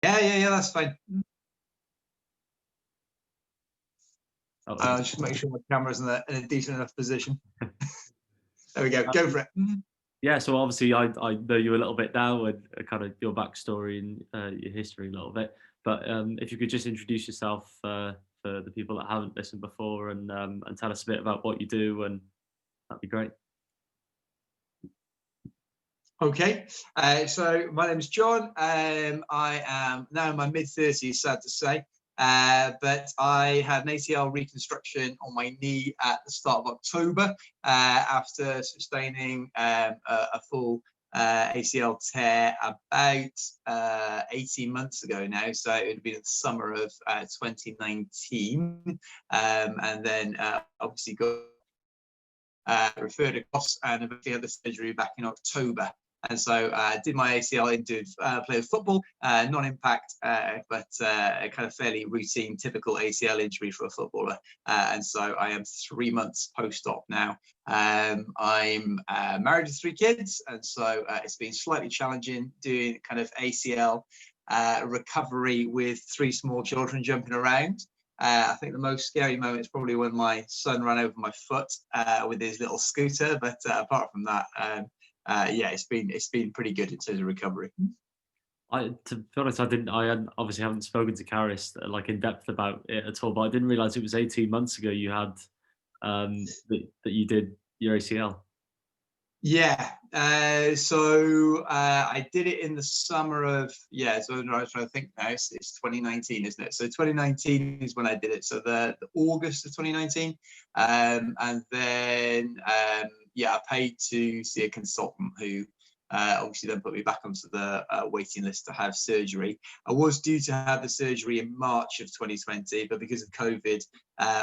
Yeah, that's fine. Oh, Just make sure my camera's in a decent enough position. There we go. Go for it. yeah, so obviously I know you a little bit now and kind of your backstory and your history a little bit. But if you could just introduce yourself for the people that haven't listened before and tell us a bit about what you do, and that'd be great. Okay, so my name is John. I am now in my mid-30s, sad to say, but I had an ACL reconstruction on my knee at the start of October after sustaining a full ACL tear about 18 months ago now. So it would have been in the summer of 2019, and then obviously got referred across and eventually had the surgery back in October. And so I did my ACL into play football, non-impact, but a kind of fairly routine, typical ACL injury for a footballer. And so I am 3 months post-op now. I'm married with 3 kids, and so it's been slightly challenging doing kind of ACL recovery with 3 small children jumping around. I think the most scary moment is probably when my son ran over my foot with his little scooter. But apart from that, yeah, it's been pretty good in terms of recovery. To be honest, I obviously haven't spoken to Karis like in depth about it at all, but I didn't realize it was 18 months ago you had that you did your ACL. Yeah, so I did it in the summer of, so I was trying to think now, it's 2019, isn't it? So 2019 is when I did it, so the August of 2019, and then I paid to see a consultant who obviously then put me back onto the waiting list to have surgery. I was due to have the surgery in March of 2020, but because of COVID,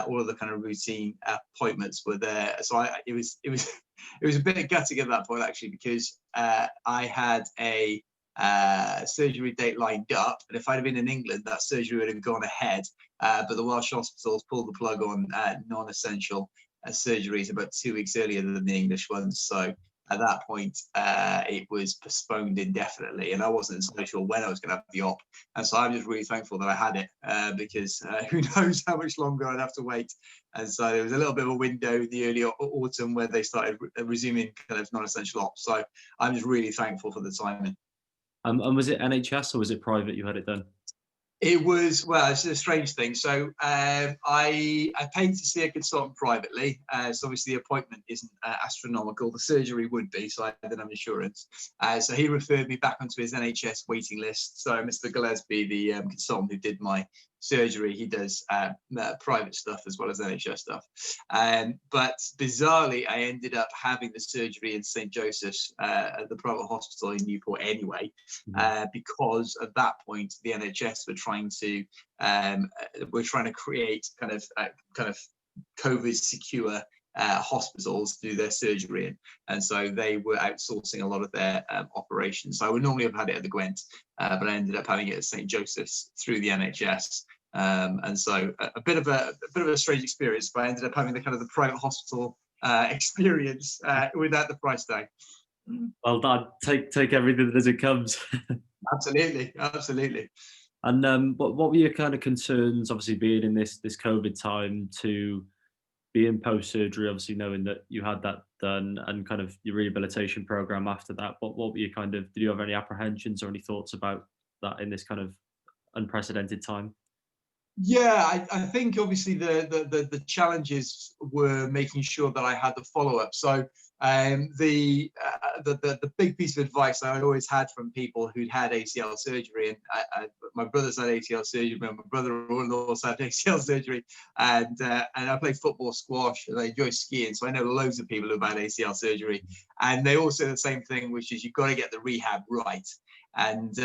all of the kind of routine appointments were there. So it was a bit gutting at that point, actually, because I had a surgery date lined up, and if I'd have been in England, that surgery would have gone ahead. But the Welsh hospitals pulled the plug on non-essential surgeries about 2 weeks earlier than the English ones. So at that point, it was postponed indefinitely, and I wasn't entirely sure when I was going to have the op. And so I'm just really thankful that I had it, because who knows how much longer I'd have to wait. And so there was a little bit of a window in the early autumn where they started resuming kind of non-essential ops. So I'm just really thankful for the timing. And was it NHS or was it private you had it done? It was, well, it's a strange thing. So I paid to see a consultant privately. So obviously the appointment isn't astronomical. The surgery would be, so I didn't have insurance. So he referred me back onto his NHS waiting list. So Mr. Gillespie, the consultant who did my surgery, he does private stuff as well as NHS stuff. But bizarrely, I ended up having the surgery in St. Joseph's, at the private hospital in Newport anyway, because at that point the NHS were trying to create kind of COVID secure hospitals to do their surgery in, and so they were outsourcing a lot of their operations. So I would normally have had it at the Gwent, but I ended up having it at St. Joseph's through the NHS. And so a bit of a strange experience, but I ended up having the kind of the private hospital experience without the price tag. Well done. Take everything as it comes. Absolutely. And what were your kind of concerns, obviously being in this COVID time, to be in post surgery, obviously knowing that you had that done, and kind of your rehabilitation program after that? What were you did you have any apprehensions or any thoughts about that in this kind of unprecedented time? Yeah, I think obviously the challenges were making sure that I had the follow-up. So the big piece of advice I always had from people who'd had ACL surgery, and my brother's had ACL surgery, my brother-in-law's had ACL surgery, and I play football, squash, and I enjoy skiing, so I know loads of people who've had ACL surgery, and they all say the same thing, which is you've got to get the rehab right. And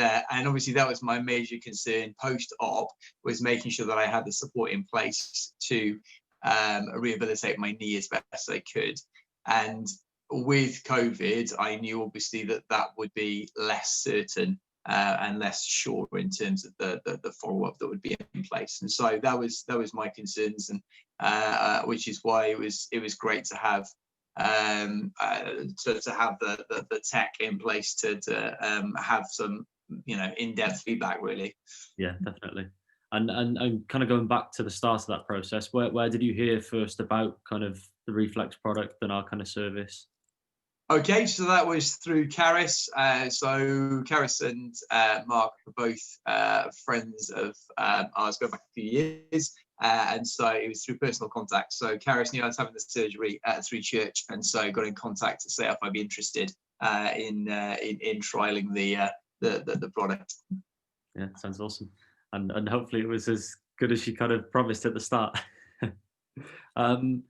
obviously that was my major concern post-op, was making sure that I had the support in place to rehabilitate my knee as best as I could. And with COVID, I knew obviously that would be less certain and less sure in terms of the follow-up that would be in place. And so that was my concerns, and which is why it was great to have the tech in place to have some in-depth feedback, really. Yeah, definitely. And kind of going back to the start of that process, where did you hear first about kind of the Reflex product and our kind of service? Okay, so that was through Karis. So Karis and Mark are both friends of ours going back a few years. And so it was through personal contact. So Karis knew I was having the surgery through church, and so got in contact to say if I'd be interested in trialing the product. Yeah, sounds awesome. And hopefully it was as good as she kind of promised at the start. um,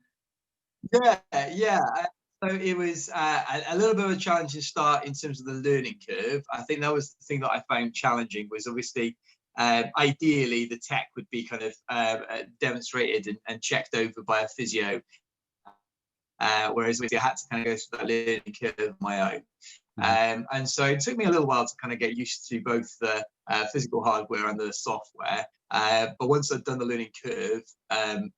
Yeah. So it was a little bit of a challenge to start in terms of the learning curve. I think that was the thing that I found challenging, was obviously ideally the tech would be kind of demonstrated and checked over by a physio, whereas I had to kind of go through that learning curve on my own. And so it took me a little while to kind of get used to both the physical hardware and the software. But once I'd done the learning curve,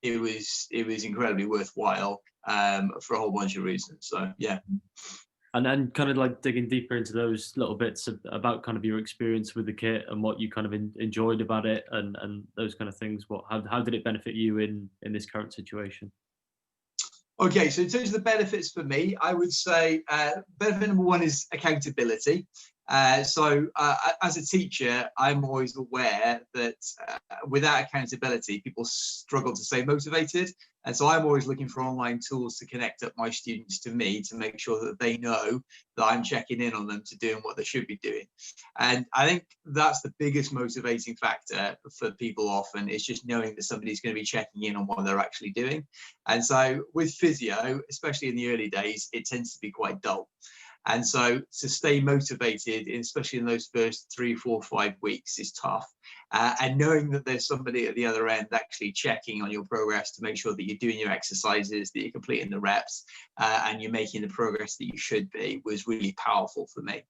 it was incredibly worthwhile for a whole bunch of reasons. So yeah. and then kind of like digging deeper into those little bits about kind of your experience with the kit and what you kind of enjoyed about it, and those kind of things. How did it benefit you in this current situation? Okay, so in terms of the benefits for me, I would say benefit number one is accountability. So as a teacher, I'm always aware that without accountability, people struggle to stay motivated. And so I'm always looking for online tools to connect up my students to me, to make sure that they know that I'm checking in on them to doing what they should be doing. And I think that's the biggest motivating factor for people often, is just knowing that somebody's going to be checking in on what they're actually doing. And so with physio, especially in the early days, it tends to be quite dull. And so to stay motivated, especially in those first 3, 4, 5 weeks, is tough. And knowing that there's somebody at the other end actually checking on your progress to make sure that you're doing your exercises, that you're completing the reps, and you're making the progress that you should be, was really powerful for me.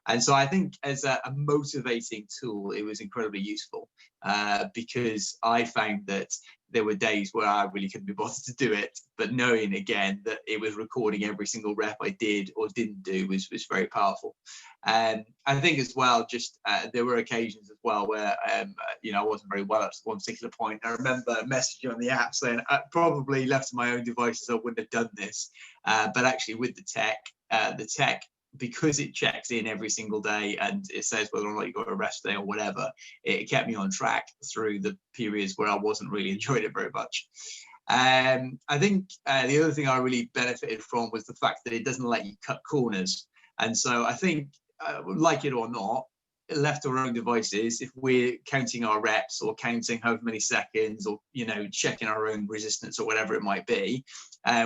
And so I think as a motivating tool, it was incredibly useful, because I found that there were days where I really couldn't be bothered to do it, but knowing again that it was recording every single rep I did or didn't do was very powerful. And I think as well, just there were occasions as well where I wasn't very well at one particular point. I remember messaging on the app saying, probably left to my own devices, I wouldn't have done this. But actually with the tech, because it checks in every single day and it says whether or not you got a rest day or whatever, it kept me on track through the periods where I wasn't really enjoying it very much. I think the other thing I really benefited from was the fact that it doesn't let you cut corners. And so I think, like it or not, left to our own devices, if we're counting our reps or counting however many seconds, or checking our own resistance or whatever it might be,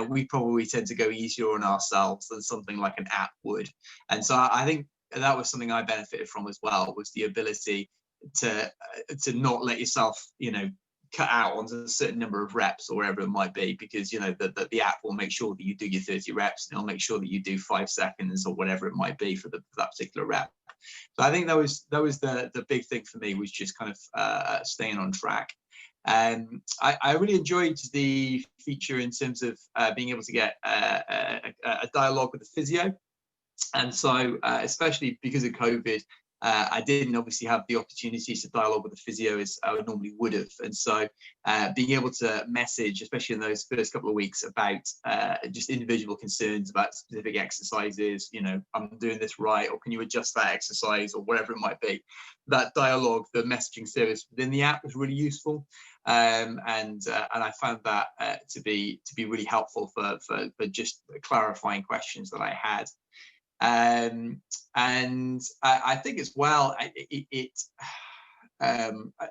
we probably tend to go easier on ourselves than something like an app would. And so I think that was something I benefited from as well, was the ability to not let yourself cut out on a certain number of reps or whatever it might be, because the app will make sure that you do your 30 reps, and it'll make sure that you do 5 seconds or whatever it might be for that particular rep. So I think that was the big thing for me, was just kind of staying on track. I really enjoyed the feature in terms of being able to get a dialogue with the physio. And so especially because of COVID, I didn't obviously have the opportunities to dialogue with the physio as I normally would have. And so being able to message, especially in those first couple of weeks, about just individual concerns about specific exercises, I'm doing this right, or can you adjust that exercise, or whatever it might be. That dialogue, the messaging service within the app, was really useful. And I found that to be really helpful for just clarifying questions that I had. And I think as well,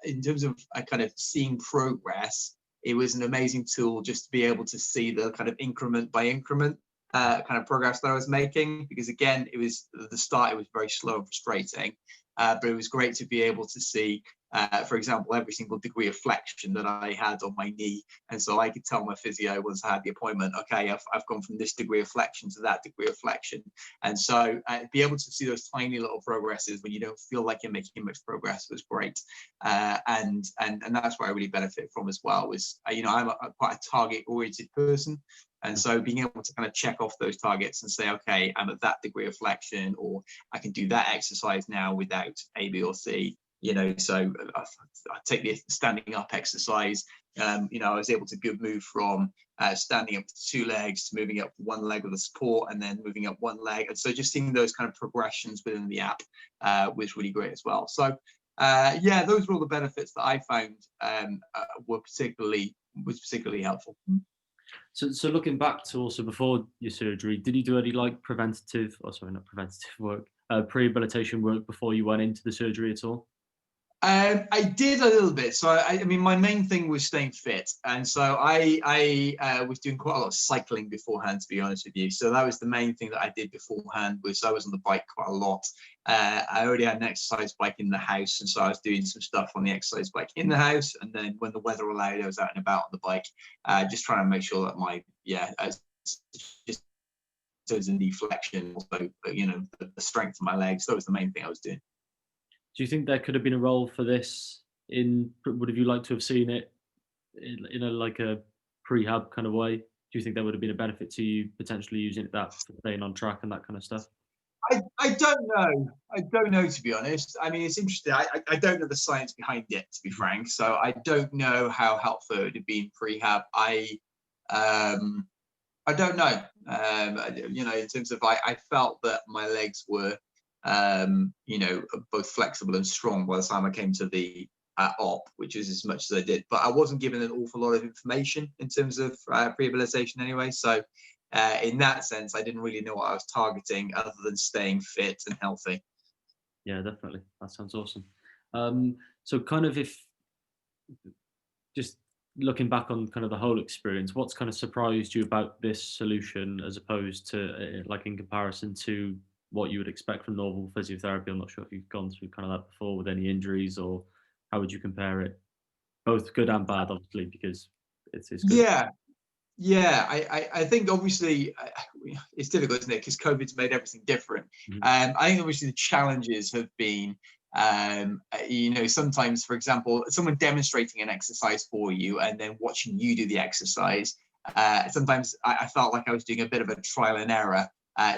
in terms of kind of seeing progress, it was an amazing tool just to be able to see the kind of increment by increment kind of progress that I was making, because again, it was at the start, it was very slow and frustrating, but it was great to be able to see, for example, every single degree of flexion that I had on my knee. And so I could tell my physio once I had the appointment, okay, I've gone from this degree of flexion to that degree of flexion. And so be able to see those tiny little progresses when you don't feel like you're making much progress was great. And that's what I really benefit from as well, was, I'm quite a target oriented person. And so being able to kind of check off those targets and say, okay, I'm at that degree of flexion, or I can do that exercise now without A, B, or C. So I take the standing up exercise. I was able to move from standing up to 2 legs to moving up 1 leg with a support, and then moving up 1 leg. And so just seeing those kind of progressions within the app was really great as well. So those were all the benefits that I found was particularly helpful. So looking back to also before your surgery, did you do any like rehabilitation work before you went into the surgery at all? I did a little bit. So I mean, my main thing was staying fit, and so I was doing quite a lot of cycling beforehand, to be honest with you. So that was the main thing that I did beforehand. Was I was on the bike quite a lot. I already had an exercise bike in the house, and so I was doing some stuff on the exercise bike in the house. And then when the weather allowed, I was out and about on the bike, just trying to make sure that my just in terms of deflection, also the strength of my legs. That was the main thing I was doing. Do you think there could have been a role for this would have you liked to have seen it in a prehab kind of way? Do you think there would have been a benefit to you potentially using that for staying on track and that kind of stuff? I don't know. I don't know, to be honest. I mean, it's interesting. I don't know the science behind it, to be frank. So I don't know how helpful it would have been prehab. I don't know. In terms of I felt that my legs were both flexible and strong by the time I came to the op, which is as much as I did. But I wasn't given an awful lot of information in terms of rehabilitation anyway. So in that sense, I didn't really know what I was targeting other than staying fit and healthy. Yeah, definitely. That sounds awesome. So kind of if just looking back on kind of the whole experience, what's kind of surprised you about this solution as opposed to like in comparison to what you would expect from normal physiotherapy? I'm not sure if you've gone through kind of that before with any injuries, or how would you compare it? Both good and bad, obviously, because it's good. Yeah, I think obviously it's difficult, isn't it? Because COVID's made everything different. I think obviously the challenges have been, sometimes, for example, someone demonstrating an exercise for you and then watching you do the exercise. Sometimes I felt like I was doing a bit of a trial and error,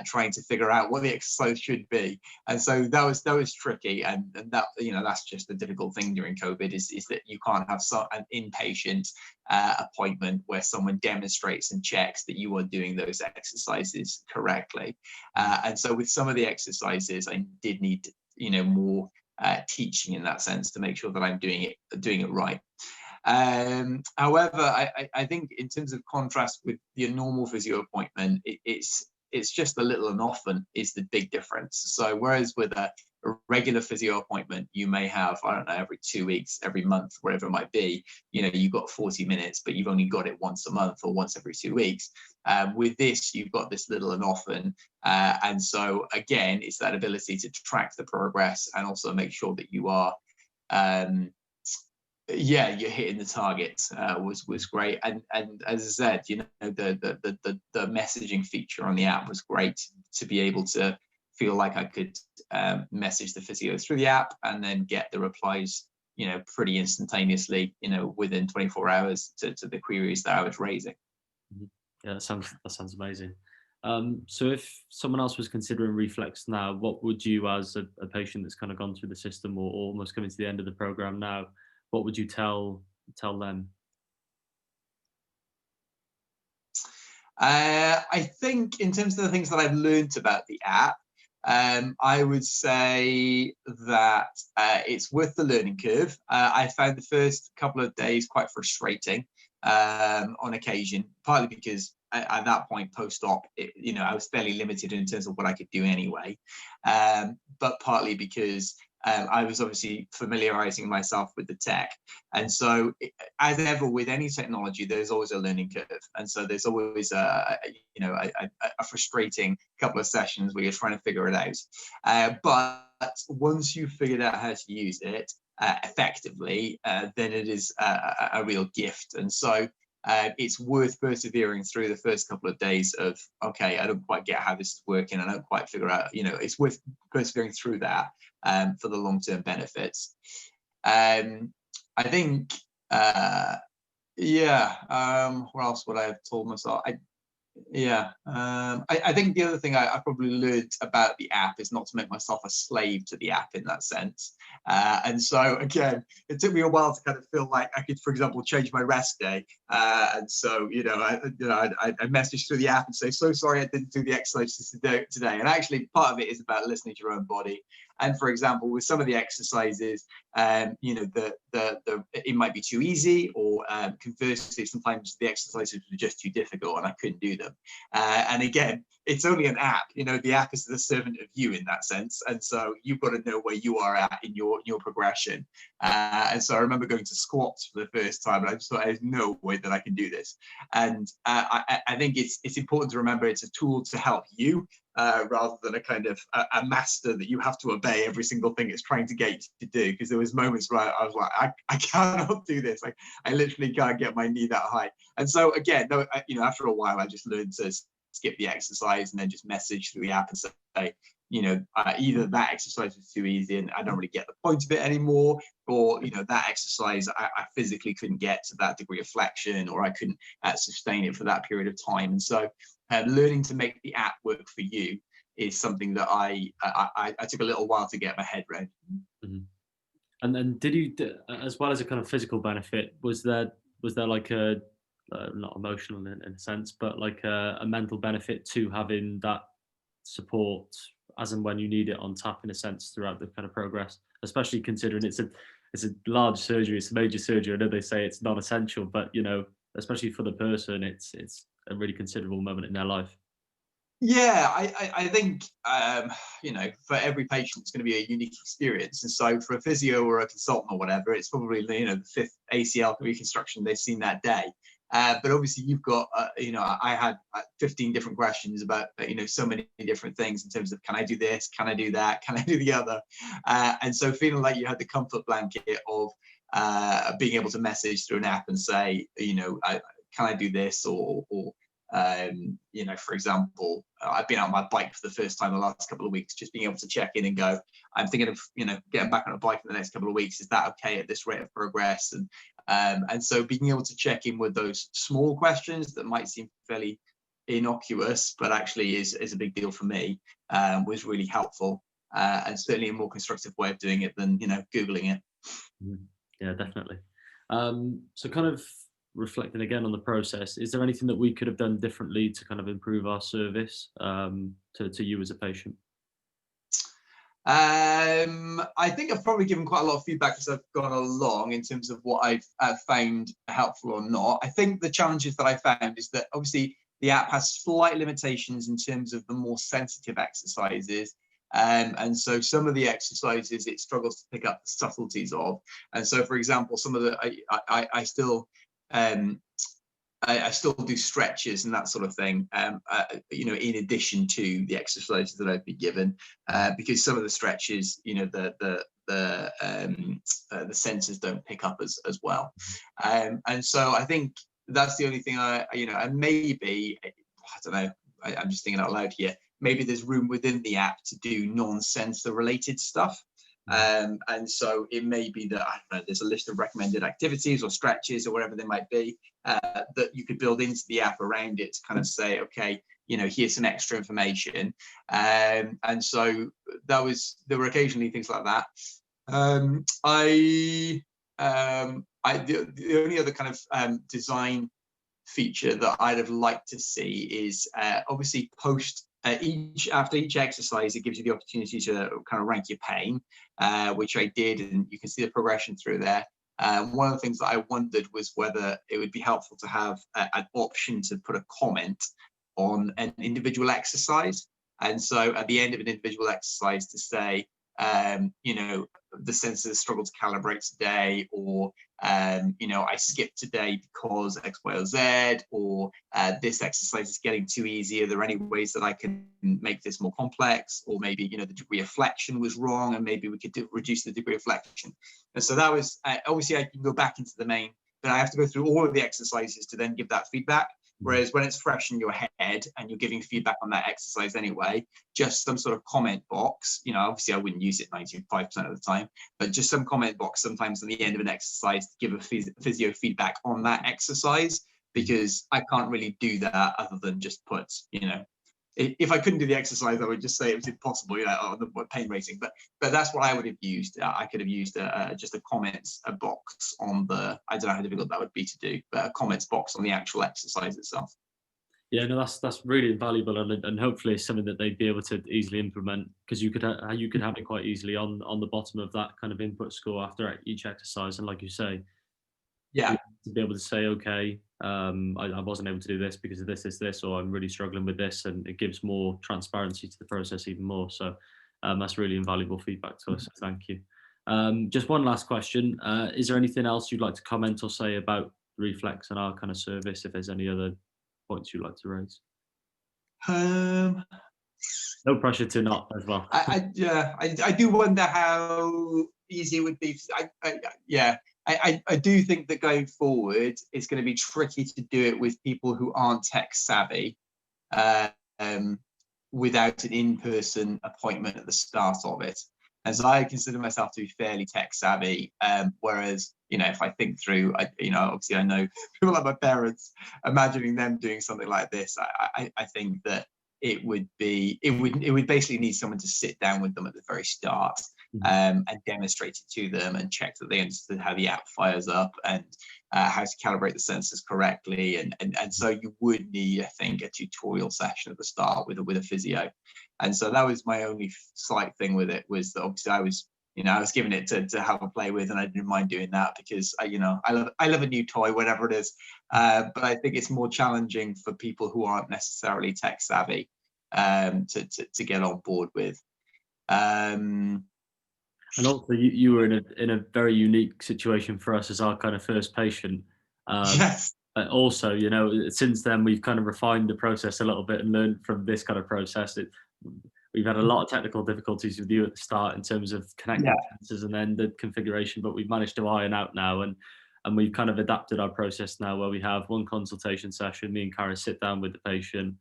trying to figure out what the exercise should be, and so that was tricky, and that that's just the difficult thing during COVID is that you can't have an inpatient appointment where someone demonstrates and checks that you are doing those exercises correctly, and so with some of the exercises I did need more teaching in that sense to make sure that I'm doing it right. However, I think in terms of contrast with your normal physio appointment, it's just a little and often is the big difference. So whereas with a regular physio appointment, you may have, I don't know, every 2 weeks, every month, whatever it might be, you've got 40 minutes, but you've only got it once a month or once every 2 weeks. With this, you've got this little and often. And so again, it's that ability to track the progress and also make sure that you are, you're hitting the targets was great, and as I said, the messaging feature on the app was great to be able to feel like I could message the physio through the app and then get the replies pretty instantaneously within 24 hours to the queries that I was raising. Yeah, that sounds amazing. So if someone else was considering re.flex now, what would you, as a patient that's kind of gone through the system or almost coming to the end of the program now, what would you tell them? I think in terms of the things that I've learned about the app, I would say that it's worth the learning curve. I found the first couple of days quite frustrating on occasion, partly because at that point post-op, I was fairly limited in terms of what I could do anyway, but partly because I was obviously familiarizing myself with the tech. And so as ever with any technology, there's always a learning curve. And so there's always a frustrating couple of sessions where you're trying to figure it out. But once you've figured out how to use it effectively, then it is a real gift. And so it's worth persevering through the first couple of days of, okay, I don't quite get how this is working. I don't quite figure out, it's worth persevering through that for the long-term benefits. I think, what else would I have told myself? Yeah, I think the other thing I probably learned about the app is not to make myself a slave to the app in that sense. And so again, it took me a while to kind of feel like I could, for example, change my rest day. And so I messaged through the app and say, so sorry I didn't do the exercises today. And actually, part of it is about listening to your own body. And for example, with some of the exercises, it might be too easy, or conversely, sometimes the exercises were just too difficult and I couldn't do them. And again, it's only an app. The app is the servant of you in that sense, and so you've got to know where you are at in your progression. And so I remember going to squats for the first time, and I just thought, there's no way that I can do this. And I think it's important to remember it's a tool to help you, rather than a kind of a master that you have to obey every single thing it's trying to get you to do. Because there was moments where I was like, I cannot do this. Like, I literally can't get my knee that high. And so again, after a while, I just learned to skip the exercise and then just message through the app and say, either that exercise was too easy and I don't really get the point of it anymore, or that exercise I physically couldn't get to that degree of flexion, or I couldn't sustain it for that period of time. And so learning to make the app work for you is something that I took a little while to get my head around. Mm-hmm. And then did you, as well as a kind of physical benefit, was there like a not emotional in a sense, but like a mental benefit to having that support as and when you need it on tap, in a sense, throughout the kind of progress, especially considering it's a large surgery, it's a major surgery. I know they say it's non-essential, but especially for the person, it's a really considerable moment in their life. Yeah, I think for every patient it's going to be a unique experience, and so for a physio or a consultant or whatever, it's probably the fifth ACL reconstruction they've seen that day. But obviously you've got I had 15 different questions about so many different things in terms of, can I do this, can I do that, can I do the other, and so feeling like you had the comfort blanket of being able to message through an app and say, can I do this, or for example, I've been out on my bike for the first time the last couple of weeks, just being able to check in and go, I'm thinking of getting back on a bike in the next couple of weeks. Is that okay at this rate of progress? And so being able to check in with those small questions that might seem fairly innocuous, but actually is a big deal for me, was really helpful, and certainly a more constructive way of doing it than Googling it. Yeah, definitely. So kind of reflecting again on the process, is there anything that we could have done differently to kind of improve our service to you as a patient? I think I've probably given quite a lot of feedback as I've gone along in terms of what I've found helpful or not. I think the challenges that I found is that obviously the app has slight limitations in terms of the more sensitive exercises. And so some of the exercises it struggles to pick up the subtleties of. And so, for example, some of the I still do stretches and that sort of thing, in addition to the exercises that I've been given, because some of the stretches, the sensors don't pick up as well. And so I think that's the only thing and maybe, I don't know, I'm just thinking out loud here, maybe there's room within the app to do non-sensor related stuff. And so it may be that, I don't know, there's a list of recommended activities or stretches or whatever they might be, that you could build into the app around it to kind of say, okay, here's some extra information. And so there were occasionally things like that. The only other kind of design feature that I'd have liked to see is obviously after each exercise, it gives you the opportunity to kind of rank your pain, which I did, and you can see the progression through there. One of the things that I wondered was whether it would be helpful to have an option to put a comment on an individual exercise. And so at the end of an individual exercise to say, the sensors struggle to calibrate today, or I skipped today because X, Y, or Z, or this exercise is getting too easy. Are there any ways that I can make this more complex? Or maybe the degree of flexion was wrong, and maybe we could reduce the degree of flexion. And so that was obviously I can go back into the main, but I have to go through all of the exercises to then give that feedback. Whereas when it's fresh in your head and you're giving feedback on that exercise anyway, just some sort of comment box, obviously I wouldn't use it 95% of the time, but just some comment box sometimes at the end of an exercise to give a physio feedback on that exercise because I can't really do that other than just put, if I couldn't do the exercise, I would just say it was impossible, on the pain rating. But that's what I would have used. I could have used just a comments box on the, I don't know how difficult that would be to do, but a comments box on the actual exercise itself. Yeah, no, that's really invaluable, and hopefully it's something that they'd be able to easily implement, because you could have it quite easily on the bottom of that kind of input score after each exercise, and like you say, Yeah. to be able to say, okay, I wasn't able to do this because of this, or I'm really struggling with this, and it gives more transparency to the process even more. So that's really invaluable feedback to us. So thank you. Just one last question. Is there anything else you'd like to comment or say about Reflex and our kind of service, if there's any other points you'd like to raise? No pressure to not as well. I do wonder how easy it would be. I do think that going forward, it's going to be tricky to do it with people who aren't tech savvy, without an in-person appointment at the start of it. As I consider myself to be fairly tech savvy, whereas, if I think through, obviously I know people like my parents, imagining them doing something like this, I think that it would basically need someone to sit down with them at the very start, and demonstrate it to them and check that they understood how the app fires up and how to calibrate the sensors correctly. And so you would need, I think, a tutorial session at the start with a physio. And so that was my only slight thing with it, was that obviously I was given it to have a play with, and I didn't mind doing that because I love a new toy, whatever it is. But I think it's more challenging for people who aren't necessarily tech savvy to get on board with. And also, you were in a very unique situation for us as our kind of first patient. Yes. But also, since then we've kind of refined the process a little bit and learned from this kind of process. We've had a lot of technical difficulties with you at the start in terms of connecting sensors and then the configuration, but we've managed to iron out now, and we've kind of adapted our process now, where we have one consultation session. Me and Kara sit down with the patient.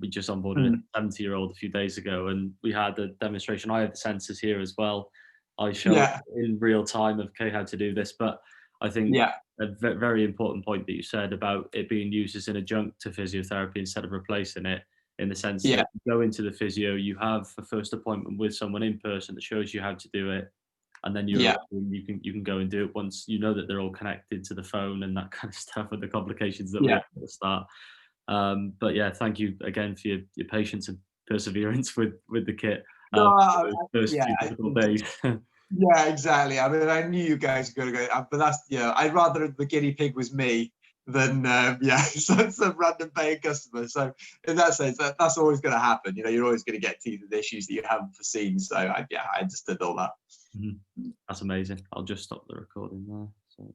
We just onboarded a 70-year-old a few days ago, and we had a demonstration. I have the sensors here as well. I show in real time of, okay, how to do this. But I think a very important point that you said about it being used as an adjunct to physiotherapy instead of replacing it, in the sense that you go into the physio, you have a first appointment with someone in person that shows you how to do it, and then you can go and do it once you know that they're all connected to the phone and that kind of stuff, with the complications that we had at the start. But yeah, thank you again for your patience and perseverance with the kit. First few difficult days. Yeah, exactly. I mean, I knew you guys were going to go, but that's, I'd rather the guinea pig was me than some random paying customer. So in that sense, that's always going to happen. You're always going to get teething issues that you haven't foreseen. So I understood all that. That's amazing. I'll just stop the recording there. So.